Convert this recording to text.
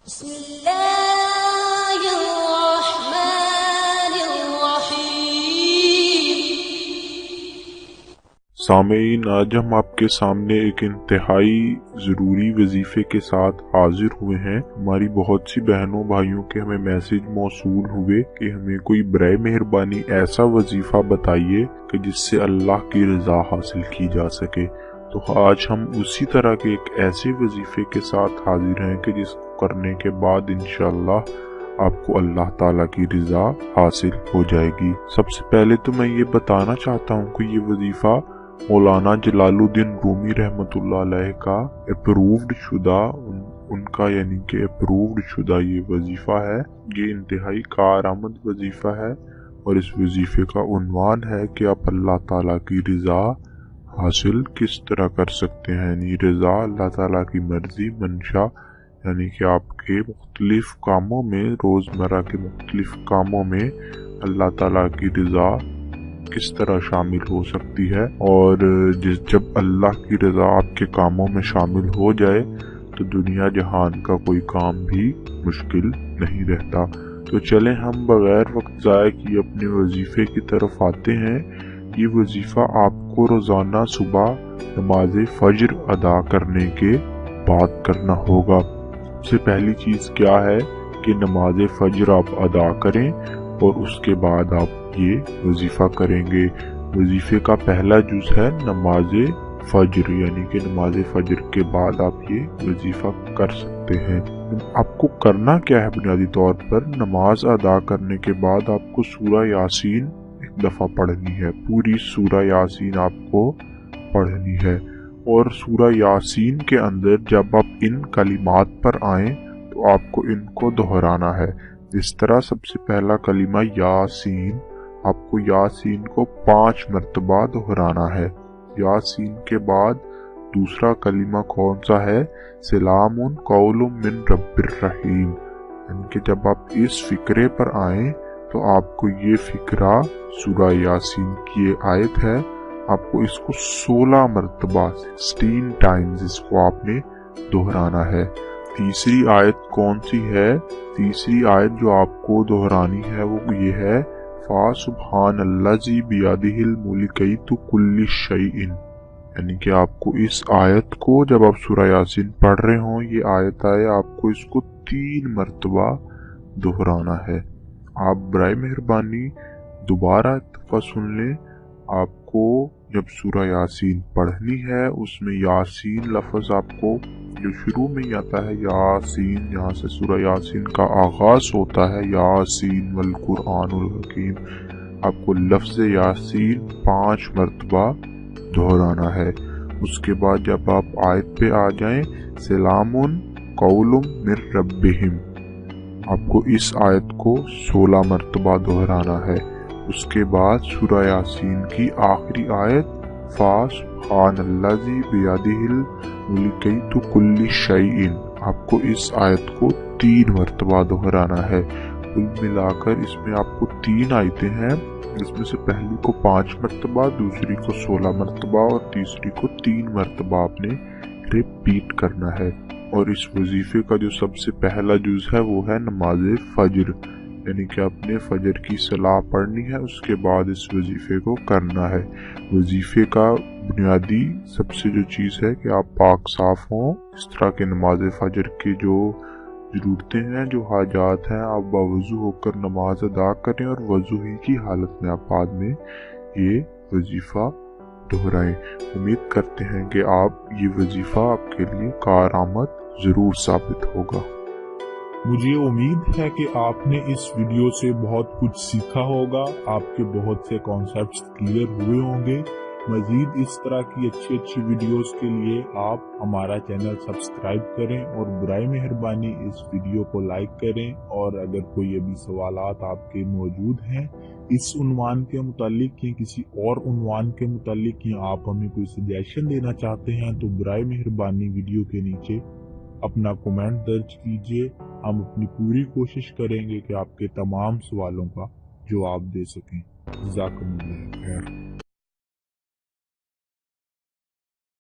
بسم اللہ الرحمن الرحیم۔ سامعین، آج ہم آپ کے سامنے ایک انتہائی ضروری وظیفے کے ساتھ حاضر ہوئے ہیں۔ ہماری بہت سی بہنوں بھائیوں کے ہمیں میسج موصول ہوئے کہ ہمیں کوئی برائے مہربانی ایسا وظیفہ بتائیے کہ جس سے اللہ کی رضا حاصل کی جا سکے۔ تو آج ہم اسی طرح کے ایک ایسے وظیفے کے ساتھ حاضر ہیں کہ جس کو کرنے کے بعد انشاءاللہ آپ کو اللہ تعالیٰ کی رضا حاصل ہو جائے گی۔ سب سے پہلے تو میں یہ بتانا چاہتا ہوں کہ یہ وظیفہ مولانا جلال الدین رومی رحمۃ اللہ علیہ کا اپرووڈ شدہ یہ وظیفہ ہے۔ یہ انتہائی کارآمد وظیفہ ہے اور اس وظیفے کا عنوان ہے کہ آپ اللہ تعالیٰ کی رضا حاصل کس طرح کر سکتے ہیں، یعنی رضا، اللہ تعالیٰ کی مرضی، منشا، یعنی کہ آپ کے مختلف کاموں میں، روزمرہ کے مختلف کاموں میں اللہ تعالیٰ کی رضا کس طرح شامل ہو سکتی ہے، اور جب اللہ کی رضا آپ کے کاموں میں شامل ہو جائے تو دنیا جہان کا کوئی کام بھی مشکل نہیں رہتا۔ تو چلیں ہم بغیر وقت ضائع کیے اپنے وظیفے کی طرف آتے ہیں۔ یہ وظیفہ آپ کو روزانہ صبح نماز فجر ادا کرنے کے بعد کرنا ہوگا۔ سب سے پہلی چیز کیا ہے کہ نماز فجر آپ ادا کریں اور اس کے بعد آپ یہ وظیفہ کریں گے۔ وظیفے کا پہلا جز ہے نماز فجر، یعنی کہ نماز فجر کے بعد آپ یہ وظیفہ کر سکتے ہیں۔ آپ کو کرنا کیا ہے؟ بنیادی طور پر نماز ادا کرنے کے بعد آپ کو سورہ یاسین ایک دفعہ پڑھنی ہے۔ پوری سورہ یاسین آپ کو پڑھنی ہے، اور سورہ یاسین کے اندر جب آپ ان کلمات پر آئیں تو آپ کو ان کو دہرانا ہے۔ اس طرح سب سے پہلا کلمہ یاسین، آپ کو یاسین کو 5 مرتبہ دہرانا ہے۔ یاسین کے بعد دوسرا کلمہ کون سا ہے؟ سلام قول من رب الرحیم، یعنی کہ جب آپ اس فقرے پر آئیں تو آپ کو یہ فقرہ سورہ یاسین کی یہ آیت ہے، آپ کو اس کو 16 مرتبہ 16 ٹائمز اس کو آپ نے دہرانا ہے۔ تیسری آیت کون سی ہے؟ تیسری آیت جو آپ کو دہرانی ہے وہ یہ ہے فَسُبْحَانَ الَّذِي بِيَدِهِ الْمُلْكُ كُلِّ شَيْءٍ، یعنی کہ آپ کو اس آیت کو جب آپ سورہ یاسین پڑھ رہے ہوں، یہ آیت آئے، آپ کو اس کو 3 مرتبہ دہرانا ہے۔ آپ برائے مہربانی دوبارہ ایک دفعہ سن لیں۔ آپ کو جب سورہ یاسین پڑھنی ہے، اس میں یاسین لفظ آپ کو جو شروع میں ہی آتا ہے، یاسین، یہاں سے سورہ یاسین کا آغاز ہوتا ہے، یاسین والقرآن الحکیم، آپ کو لفظ یاسین 5 مرتبہ دہرانا ہے۔ اس کے بعد جب آپ آیت پہ آ جائیں سلام قول من ربہم، آپ کو اس آیت کو 16 مرتبہ دہرانا ہے۔ اس کے بعد سورہ یاسین کی آخری آیت فَسُبْحَانَ الَّذِي بِيَدِهِ الْمُلْكُ كُلِّ شَيْءٍ، آپ کو اس آیت کو 3 مرتبہ دہرانا ہے۔ کل ملا کر اس میں آپ کو 3 آیتیں ہیں، اس میں سے پہلی کو 5 مرتبہ، دوسری کو 16 مرتبہ اور تیسری کو 3 مرتبہ آپ نے ریپیٹ کرنا ہے۔ اور اس وظیفے کا جو سب سے پہلا جز ہے وہ ہے نماز فجر، یعنی کہ آپ نے فجر کی صلاح پڑھنی ہے، اس کے بعد اس وظیفے کو کرنا ہے۔ وظیفے کا بنیادی سب سے جو چیز ہے کہ آپ پاک صاف ہوں، اس طرح کے نماز فجر کی جو ضرورتیں ہیں، جو حاجات ہیں، آپ باوضو ہو کر نماز ادا کریں اور وضو ہی کی حالت میں آپ بعد میں یہ وظیفہ دہرائیں۔ امید کرتے ہیں کہ یہ وظیفہ آپ کے لیے کارآمد ضرور ثابت ہوگا۔ مجھے امید ہے کہ آپ نے اس ویڈیو سے بہت کچھ سیکھا ہوگا، آپ کے بہت سے کانسیپٹس کلیئر ہوئے ہوں گے۔ مزید اس طرح کی اچھی ویڈیوز کے لیے آپ ہمارا چینل سبسکرائب کریں اور برائے مہربانی اس ویڈیو کو لائک کریں، اور اگر کوئی ابھی سوالات آپ کے موجود ہیں اس عنوان کے متعلق یا کسی اور عنوان کے متعلق، یا آپ ہمیں کوئی سجیشن دینا چاہتے ہیں تو برائے مہربانی ویڈیو کے نیچے اپنا کومنٹ درج کیجیے۔ ہم اپنی پوری کوشش کریں گے کہ آپ کے تمام سوالوں کا جواب دے سکیں۔ جزاکم اللہ خیر۔